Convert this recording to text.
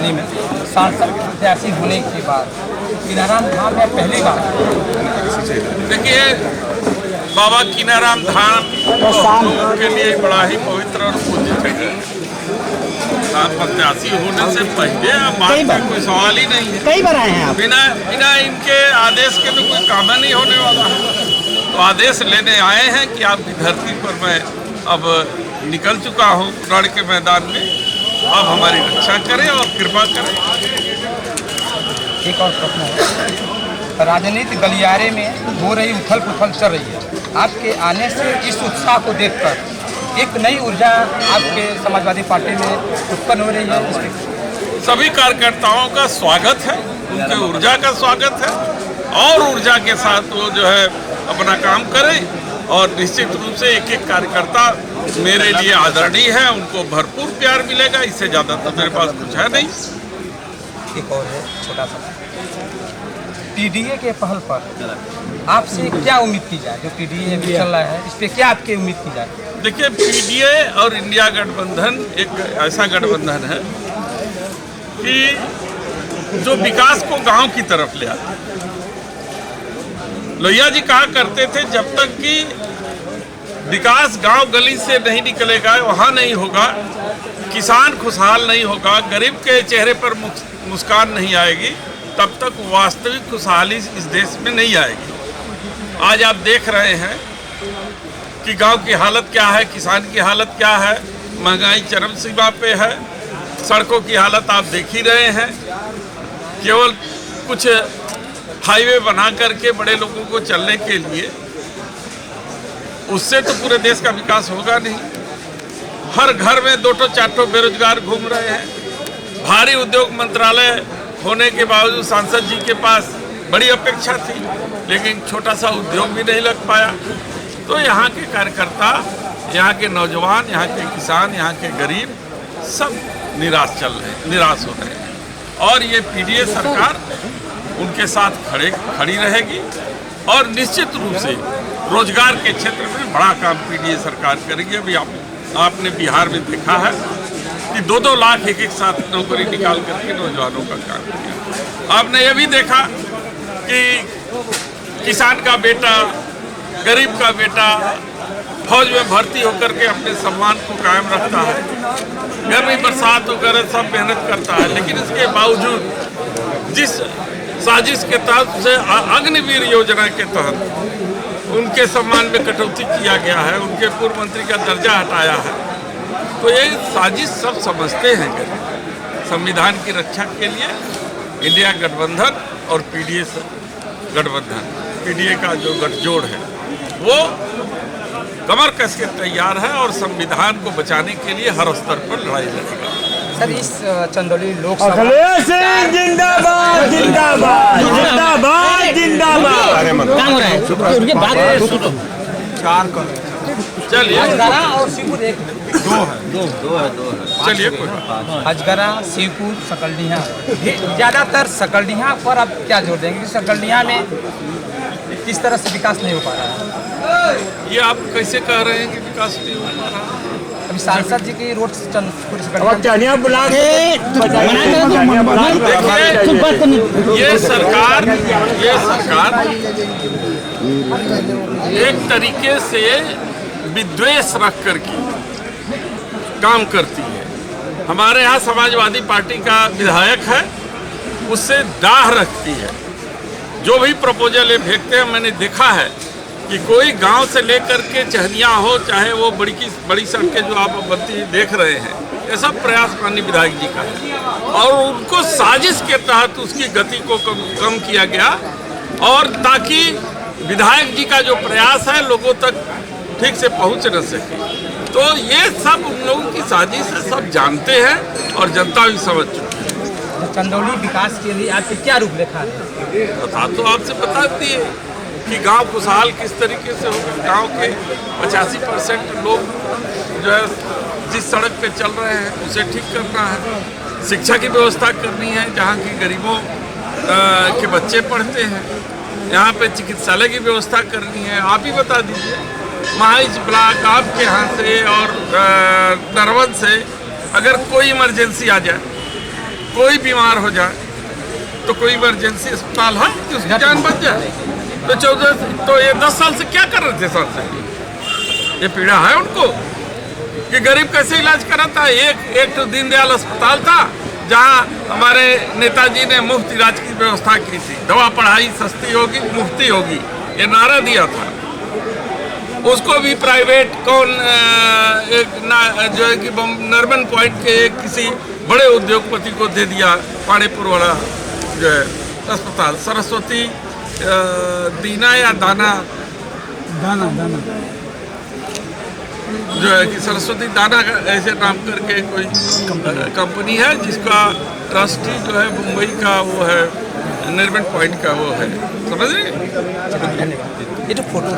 राजधानी में सांसद प्रत्याशी होने के बाद कीनाराम धाम में पहली बार। देखिए, बाबा कीनाराम धाम लोगों के लिए बड़ा ही पवित्र और पूज्य जगह है। प्रत्याशी होने से पहले बात का कोई सवाल ही नहीं है। कई बार आए हैं आप। बिना इनके आदेश के तो कोई काम नहीं होने वाला है। तो आदेश लेने आए हैं कि आपकी धरती पर मैं अब निकल चुका हूँ रण के मैदान में, अब हमारी रक्षा करें और कृपा करें। एक और प्रश्न है, राजनीति गलियारे में हो रही उथल पुथल चल रही है, आपके आने से इस उत्साह को देखकर एक नई ऊर्जा आपके समाजवादी पार्टी में उत्पन्न हो रही है। सभी कार्यकर्ताओं का स्वागत है, उनके ऊर्जा का स्वागत है और ऊर्जा के साथ वो जो है अपना काम करें। और निश्चित रूप से एक एक कार्यकर्ता मेरे लिए आदरणीय है, उनको भरपूर प्यार मिलेगा। इससे ज़्यादा तो मेरे पास कुछ है नहीं। एक और है छोटा सा, पीडीए के पहल पर आपसे क्या उम्मीद की जाए? जो पीडीए भी चल रहा है, इस पर क्या आपकी उम्मीद की जाए? देखिए, पीडीए और इंडिया गठबंधन एक ऐसा गठबंधन है कि जो विकास को गांव की तरफ ले आता। लोहिया जी कहा करते थे, जब तक कि विकास गांव गली से नहीं निकलेगा, वहां नहीं होगा, किसान खुशहाल नहीं होगा, गरीब के चेहरे पर मुस्कान नहीं आएगी, तब तक वास्तविक खुशहाली इस देश में नहीं आएगी। आज आप देख रहे हैं कि गांव की हालत क्या है, किसान की हालत क्या है, महंगाई चरम सीमा पे है, सड़कों की हालत आप देख ही रहे हैं। केवल कुछ हाईवे बना करके बड़े लोगों को चलने के लिए, उससे तो पूरे देश का विकास होगा नहीं। हर घर में 2-4 बेरोजगार घूम रहे हैं। भारी उद्योग मंत्रालय होने के बावजूद सांसद जी के पास बड़ी अपेक्षा थी, लेकिन छोटा सा उद्योग भी नहीं लग पाया। तो यहाँ के कार्यकर्ता, यहाँ के नौजवान, यहाँ के किसान, यहाँ के गरीब सब निराश हो रहे हैं। और ये पीडीए सरकार उनके साथ खड़ी रहेगी और निश्चित रूप से रोजगार के क्षेत्र में बड़ा काम पीडीए सरकार करेगी। अभी आपने बिहार में देखा है कि 2-2 लाख एक साथ नौकरी निकाल करके नौजवानों का काम किया। आपने ये भी देखा कि किसान का बेटा, गरीब का बेटा फौज में भर्ती होकर के अपने सम्मान को कायम रखता है। गर्मी बरसात वगैरह सब मेहनत करता है, लेकिन इसके बावजूद जिस साजिश के तहत से अग्निवीर योजना के तहत उनके सम्मान में कटौती किया गया है, उनके पूर्व मंत्री का दर्जा हटाया है। तो ये साजिश सब समझते हैं कि संविधान की रक्षा के लिए इंडिया गठबंधन और पीडीए गठबंधन, पीडीए का जो गठजोड़ है वो कमर कस के तैयार है और संविधान को बचाने के लिए हर स्तर पर लड़ाई लड़ेगा। सर, इस चंदौली लोकसभा जिंदाबाद जिंदाबाद जिंदाबाद जिंदाबाद काम हो रहा है। चलिए, अजगरा और शिवपुर एक दो है। चलिए, अजगरा, शिवपुर, सकलडीहा, ज़्यादातर सकलडीहा पर आप क्या जोर देंगे? सकलडीहा में किस तरह से विकास नहीं हो पा रहा है? ये आप कैसे कह रहे हैं कि विकास नहीं हो पा रहा? अभी सांसद जी की रोड ये सरकार एक तरीके से विद्वेष रख करके काम करती है। हमारे यहाँ समाजवादी पार्टी का विधायक है, उससे दाह रखती है। जो भी प्रपोजल ये भेजते हैं, मैंने देखा है कि कोई गांव से लेकर के चहनिया हो, चाहे वो बड़ी सड़कें जो आप बनती देख रहे हैं, ये सब प्रयास माननीय विधायक जी का है। और उनको साजिश के तहत उसकी गति को कम किया गया, और ताकि विधायक जी का जो प्रयास है लोगों तक ठीक से पहुंच न सके। तो ये सब उन लोगों की साजिश है, सब जानते हैं और जनता भी समझ चुकी है। चंदौली विकास के लिए आपकी क्या रूपरेखा है? बता तो आपसे बता दिए कि गांव खुशहाल किस तरीके से होगा। गांव के 85% लोग जो है जिस सड़क पे चल रहे हैं उसे ठीक करना है। शिक्षा की व्यवस्था करनी है, जहाँ की गरीबों के बच्चे पढ़ते हैं। यहाँ पे चिकित्सालय की व्यवस्था करनी है। आप ही बता दीजिए, महाइज ब्लॉक आपके यहाँ से और नरवन से अगर कोई इमरजेंसी आ जाए कोई बीमार हो जाए तो कोई इमरजेंसी अस्पताल है कि उसकी जान बच जाए। तो ये 10 साल से क्या कर रहे थे सांसद जी? ये पीड़ा है उनको कि गरीब कैसे इलाज कराता है। एक तो दीनदयाल अस्पताल था जहां हमारे नेताजी ने मुफ्त इलाज की व्यवस्था की थी। दवा पढ़ाई सस्ती होगी, मुफ्ती होगी, ये नारा दिया था। उसको भी प्राइवेट जो है कि नरमन पॉइंट के किसी बड़े उद्योगपति को दे दिया। पाड़ेपुर वाला जो है अस्पताल, सरस्वती दीना या दाना जो है कि सरस्वती दाना का ऐसे नाम करके कोई कंपनी है जिसका ट्रस्टी जो है मुंबई का वो है, नरमन पॉइंट का वो है, समझ रहे? ये तो फोटो